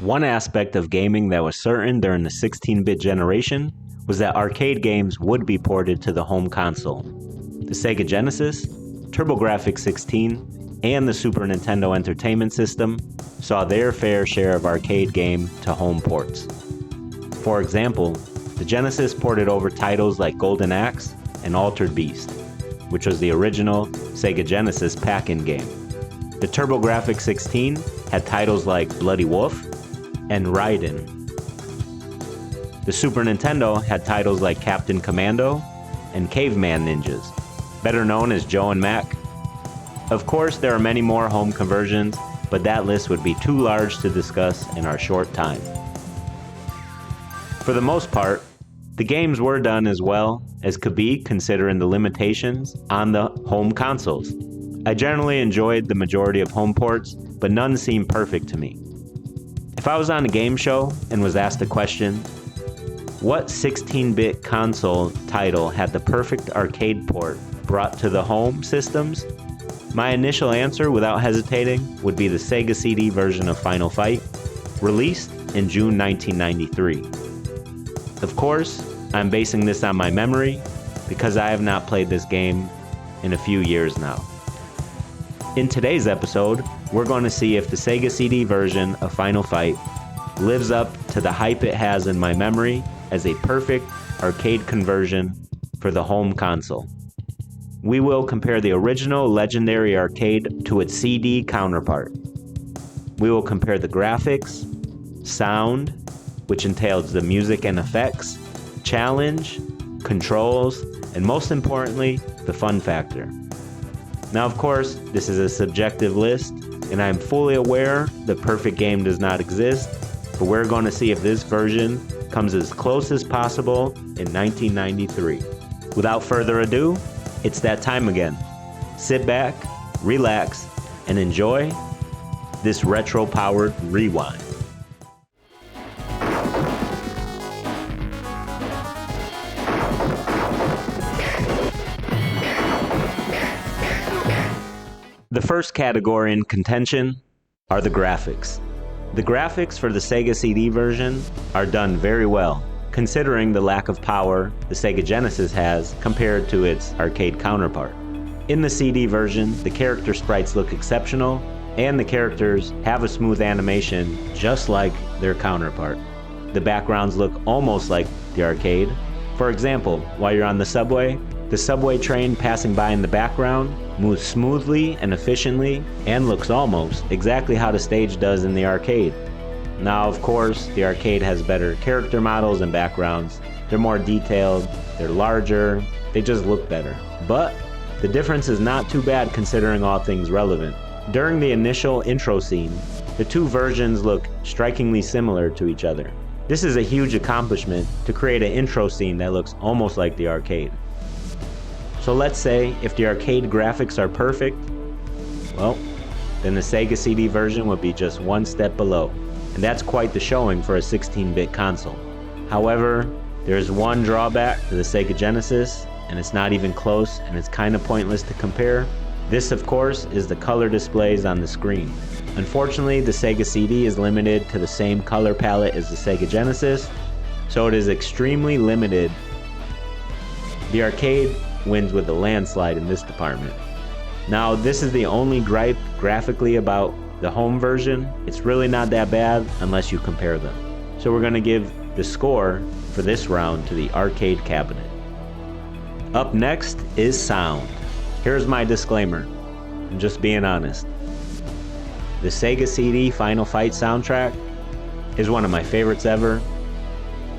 One aspect of gaming that was certain during the 16-bit generation was that arcade games would be ported to the home console. The Sega Genesis, TurboGrafx-16, and the Super Nintendo Entertainment System saw their fair share of arcade game to home ports. For example, the Genesis ported over titles like Golden Axe and Altered Beast, which was the original Sega Genesis pack-in game. The TurboGrafx-16 had titles like Bloody Wolf and Raiden. The Super Nintendo had titles like Captain Commando and Caveman Ninjas, better known as Joe and Mac. Of course, there are many more home conversions, but that list would be too large to discuss in our short time. For the most part, the games were done as well as could be considering the limitations on the home consoles. I generally enjoyed the majority of home ports, but none seemed perfect to me. If I was on a game show and was asked a question, what 16-bit console title had the perfect arcade port brought to the home systems? My initial answer, without hesitating, would be the Sega CD version of Final Fight, released in June 1993. Of course, I'm basing this on my memory because I have not played this game in a few years now. In today's episode, we're going to see if the Sega CD version of Final Fight lives up to the hype it has in my memory as a perfect arcade conversion for the home console. We will compare the original legendary arcade to its CD counterpart. We will compare the graphics, sound, which entails the music and effects, challenge, controls, and most importantly, the fun factor. Now, of course, this is a subjective list, and I'm fully aware the perfect game does not exist, but we're going to see if this version comes as close as possible in 1993. Without further ado, it's that time again. Sit back, relax, and enjoy this retro-powered rewind. The first category in contention are the graphics. The graphics for the Sega CD version are done very well, considering the lack of power the Sega Genesis has compared to its arcade counterpart. In the CD version, the character sprites look exceptional, and the characters have a smooth animation just like their counterpart. The backgrounds look almost like the arcade. For example, while you're on the subway train passing by in the background moves smoothly and efficiently and looks almost exactly how the stage does in the arcade. Now, of course, the arcade has better character models and backgrounds. They're more detailed, they're larger, they just look better. But the difference is not too bad considering all things relevant. During the initial intro scene, the two versions look strikingly similar to each other. This is a huge accomplishment to create an intro scene that looks almost like the arcade. So let's say if the arcade graphics are perfect, well, then the Sega CD version would be just one step below. And that's quite the showing for a 16-bit console. However, there's one drawback to the Sega Genesis, and it's not even close, and it's kind of pointless to compare. This, of course, is the color displays on the screen. Unfortunately, the Sega CD is limited to the same color palette as the Sega Genesis, so it is extremely limited. The arcade wins with a landslide in this department. Now, this is the only gripe graphically about the home version. It's really not that bad unless you compare them. So we're going to give the score for this round to the arcade cabinet. Up next is sound. Here's my disclaimer. I'm just being honest. The Sega CD Final Fight soundtrack is one of my favorites ever,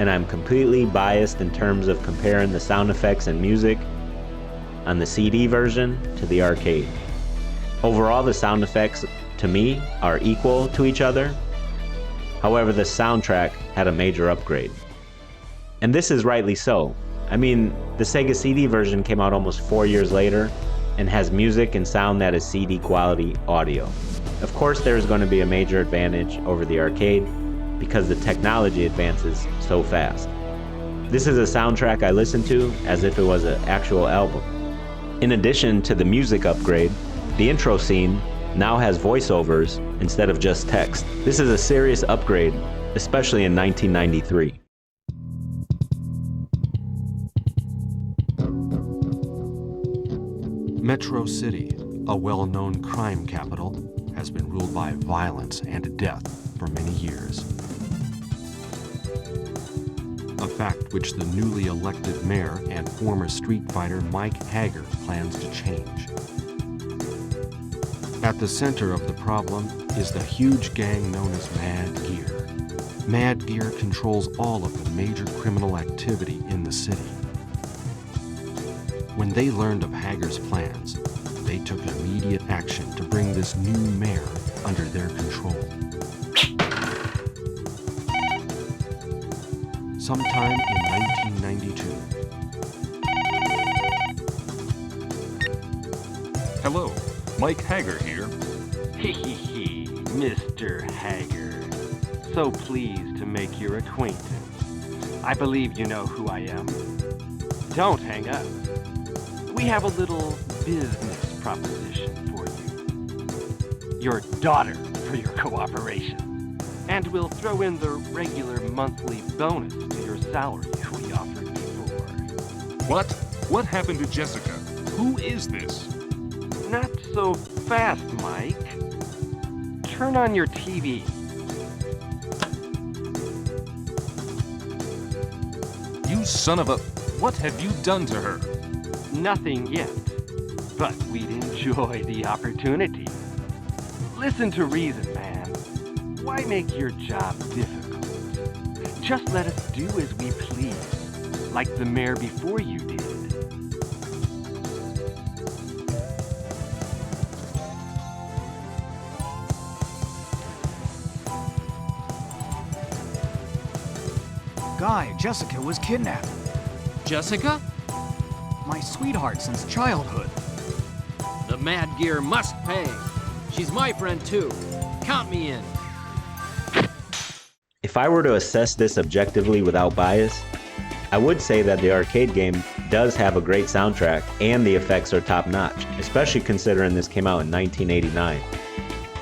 and I'm completely biased in terms of comparing the sound effects and music on the CD version to the arcade. Overall, the sound effects to me are equal to each other. However, the soundtrack had a major upgrade. And this is rightly so. I mean, the Sega CD version came out almost 4 years later and has music and sound that is CD quality audio. Of course, there's going to be a major advantage over the arcade because the technology advances so fast. This is a soundtrack I listen to as if it was an actual album. In addition to the music upgrade, the intro scene now has voiceovers instead of just text. This is a serious upgrade, especially in 1993. Metro City, a well-known crime capital, has been ruled by violence and death for many years. A fact which the newly elected mayor and former street fighter Mike Hager plans to change. At the center of the problem is the huge gang known as Mad Gear. Mad Gear controls all of the major criminal activity in the city. When they learned of Hager's plans, they took immediate action to bring this new mayor under their control. Sometime in 1992. Hello, Mike Hager here. Hee, Mr. Hager. So pleased to make your acquaintance. I believe you know who I am. Don't hang up. We have a little business proposition for you. Your daughter for your cooperation. And we'll throw in the regular monthly bonus to your salary we offered before. What? What happened to Jessica? Who is this? Not so fast, Mike. Turn on your TV. You son of a... What have you done to her? Nothing yet, but we'd enjoy the opportunity. Listen to reason, man. Why make your job difficult? Just let us do as we please, like the mayor before you did. Guy, Jessica was kidnapped. Jessica? My sweetheart since childhood. The Mad Gear must pay. She's my friend too. Count me in. If I were to assess this objectively without bias, I would say that the arcade game does have a great soundtrack and the effects are top-notch, especially considering this came out in 1989.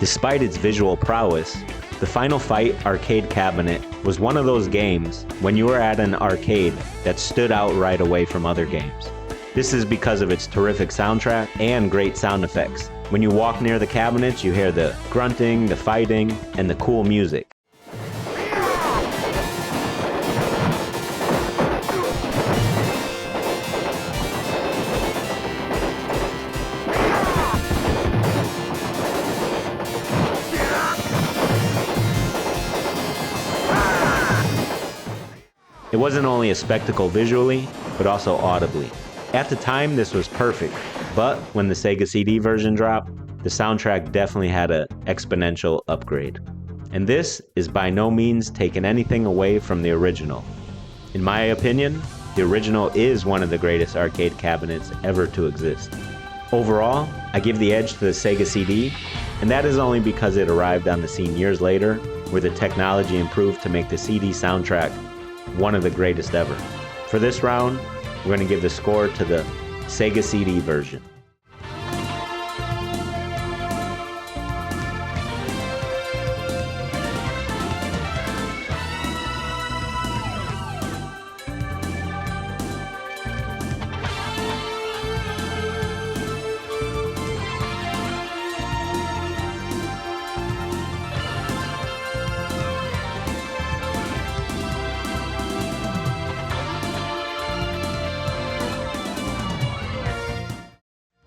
Despite its visual prowess, the Final Fight arcade cabinet was one of those games when you were at an arcade that stood out right away from other games. This is because of its terrific soundtrack and great sound effects. When you walk near the cabinets, you hear the grunting, the fighting, and the cool music. It wasn't only a spectacle visually, but also audibly. At the time, this was perfect, but when the Sega CD version dropped, the soundtrack definitely had an exponential upgrade. And this is by no means taking anything away from the original. In my opinion, the original is one of the greatest arcade cabinets ever to exist. Overall, I give the edge to the Sega CD, and that is only because it arrived on the scene years later, where the technology improved to make the CD soundtrack one of the greatest ever. For this round, we're going to give the score to the Sega CD version.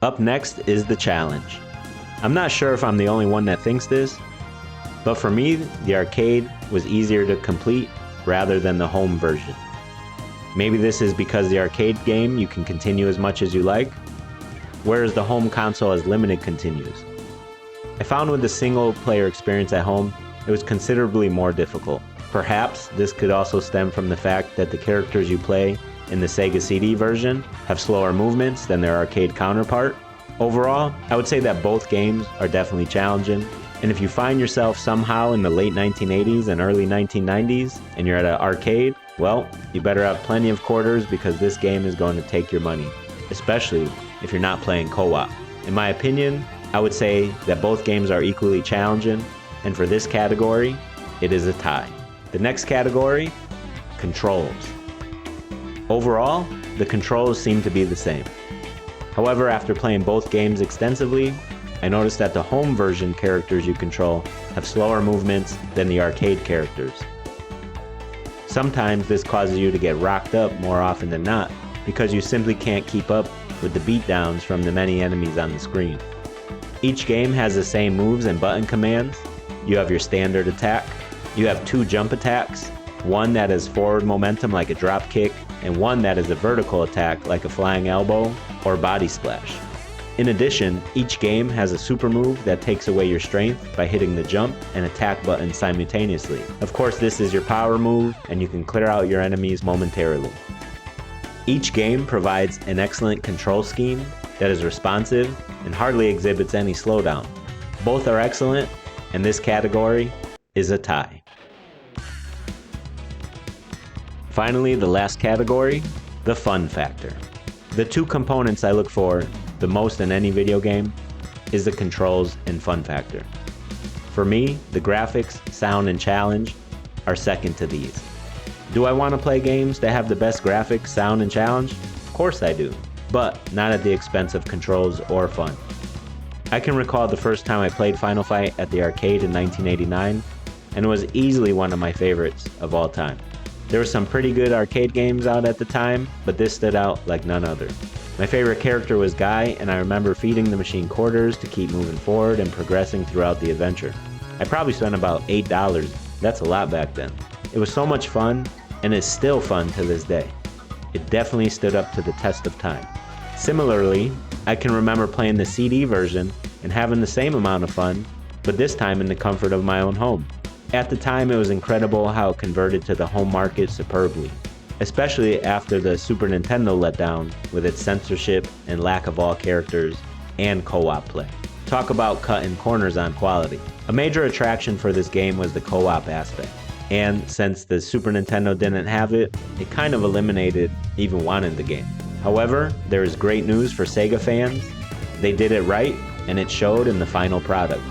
Up next is the challenge. I'm not sure if I'm the only one that thinks this, but for me, the arcade was easier to complete rather than the home version. Maybe this is because the arcade game you can continue as much as you like, whereas the home console has limited continues. I found with the single player experience at home, it was considerably more difficult. Perhaps this could also stem from the fact that the characters you play in the Sega CD version have slower movements than their arcade counterpart. Overall, I would say that both games are definitely challenging, and if you find yourself somehow in the late 1980s and early 1990s and you're at an arcade, well, you better have plenty of quarters because this game is going to take your money, especially if you're not playing co-op. In my opinion, I would say that both games are equally challenging, and for this category, it is a tie. The next category, controls. Overall, the controls seem to be the same. However, after playing both games extensively, I noticed that the home version characters you control have slower movements than the arcade characters. Sometimes this causes you to get rocked up more often than not because you simply can't keep up with the beatdowns from the many enemies on the screen. Each game has the same moves and button commands. You have your standard attack. You have 2 jump attacks, one that is forward momentum like a drop kick, and one that is a vertical attack like a flying elbow or body splash. In addition, each game has a super move that takes away your strength by hitting the jump and attack button simultaneously. Of course, this is your power move, and you can clear out your enemies momentarily. Each game provides an excellent control scheme that is responsive and hardly exhibits any slowdown. Both are excellent, and this category is a tie. Finally, the last category, the fun factor. The 2 components I look for the most in any video game is the controls and fun factor. For me, the graphics, sound, and challenge are second to these. Do I want to play games that have the best graphics, sound, and challenge? Of course I do, but not at the expense of controls or fun. I can recall the first time I played Final Fight at the arcade in 1989, and it was easily one of my favorites of all time. There were some pretty good arcade games out at the time, but this stood out like none other. My favorite character was Guy, and I remember feeding the machine quarters to keep moving forward and progressing throughout the adventure. I probably spent about $8. That's a lot back then. It was so much fun, and it's still fun to this day. It definitely stood up to the test of time. Similarly, I can remember playing the CD version and having the same amount of fun, but this time in the comfort of my own home. At the time, it was incredible how it converted to the home market superbly, especially after the Super Nintendo letdown with its censorship and lack of all characters and co-op play. Talk about cutting corners on quality. A major attraction for this game was the co-op aspect, and since the Super Nintendo didn't have it, it kind of eliminated even wanting the game. However, there is great news for Sega fans. They did it right, and it showed in the final product.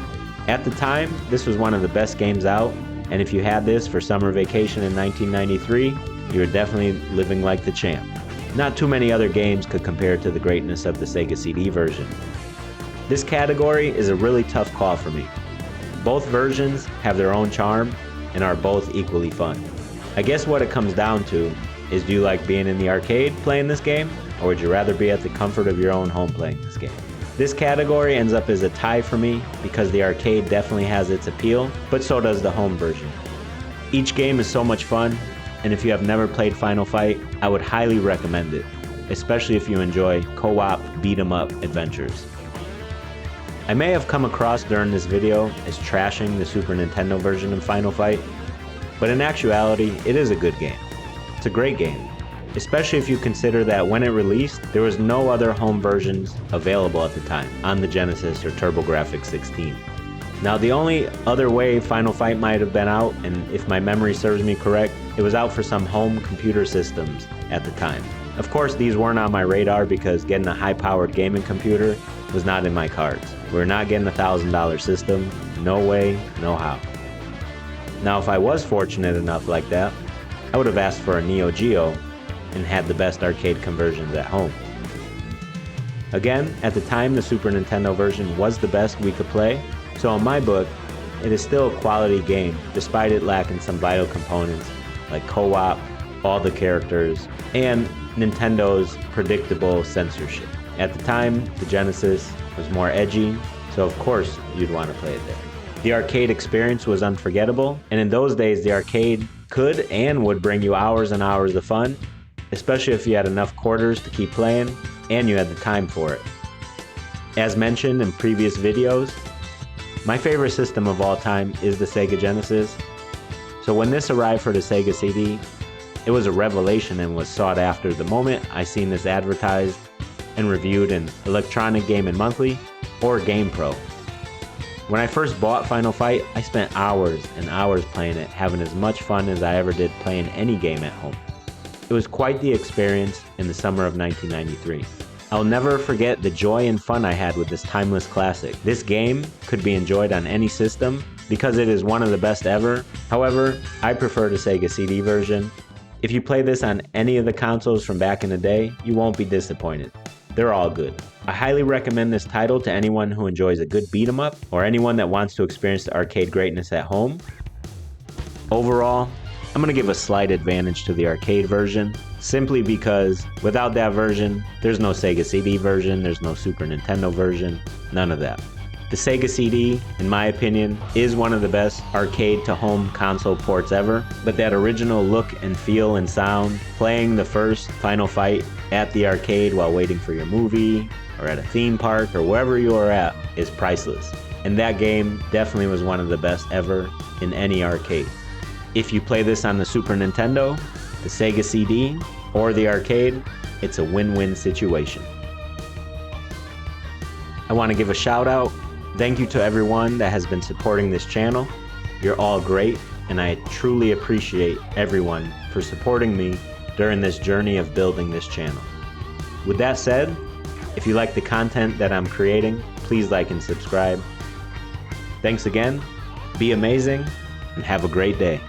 At the time, this was one of the best games out, and if you had this for summer vacation in 1993, you were definitely living like the champ. Not too many other games could compare to the greatness of the Sega CD version. This category is a really tough call for me. Both versions have their own charm and are both equally fun. I guess what it comes down to is, do you like being in the arcade playing this game, or would you rather be at the comfort of your own home playing this game? This category ends up as a tie for me because the arcade definitely has its appeal, but so does the home version. Each game is so much fun, and if you have never played Final Fight, I would highly recommend it, especially if you enjoy co-op beat-em-up adventures. I may have come across during this video as trashing the Super Nintendo version of Final Fight, but in actuality, it is a good game. It's a great game, especially if you consider that when it released, there was no other home versions available at the time on the Genesis or TurboGrafx 16. Now, the only other way Final Fight might have been out, and if my memory serves me correct, it was out for some home computer systems at the time. Of course, these weren't on my radar because getting a high-powered gaming computer was not in my cards. We're not getting a $1,000 system. No way, no how. Now, if I was fortunate enough like that, I would have asked for a Neo Geo and had the best arcade conversions at home. Again, at the time, the Super Nintendo version was the best we could play, so in my book, it is still a quality game despite it lacking some vital components like co-op, all the characters, and Nintendo's predictable censorship. At the time, the Genesis was more edgy, so of course you'd want to play it there. The arcade experience was unforgettable, and in those days the arcade could and would bring you hours and hours of fun, especially if you had enough quarters to keep playing and you had the time for it. As mentioned in previous videos, my favorite system of all time is the Sega Genesis, so when this arrived for the Sega CD, it was a revelation and was sought after the moment I seen this advertised and reviewed in Electronic Game & Monthly or GamePro. When I first bought Final Fight, I spent hours and hours playing it, having as much fun as I ever did playing any game at home. It was quite the experience in the summer of 1993. I'll never forget the joy and fun I had with this timeless classic. This game could be enjoyed on any system because it is one of the best ever. However, I prefer the Sega CD version. If you play this on any of the consoles from back in the day, you won't be disappointed. They're all good. I highly recommend this title to anyone who enjoys a good beat 'em up or anyone that wants to experience the arcade greatness at home. Overall, I'm going to give a slight advantage to the arcade version, simply because without that version, there's no Sega CD version, there's no Super Nintendo version, none of that. The Sega CD, in my opinion, is one of the best arcade-to-home console ports ever, but that original look and feel and sound, playing the first final fight at the arcade while waiting for your movie, or at a theme park, or wherever you are at, is priceless. And that game definitely was one of the best ever in any arcade. If you play this on the Super Nintendo, the Sega CD, or the arcade, it's a win-win situation. I want to give a shout out. Thank you to everyone that has been supporting this channel. You're all great, and I truly appreciate everyone for supporting me during this journey of building this channel. With that said, if you like the content that I'm creating, please like and subscribe. Thanks again, be amazing, and have a great day.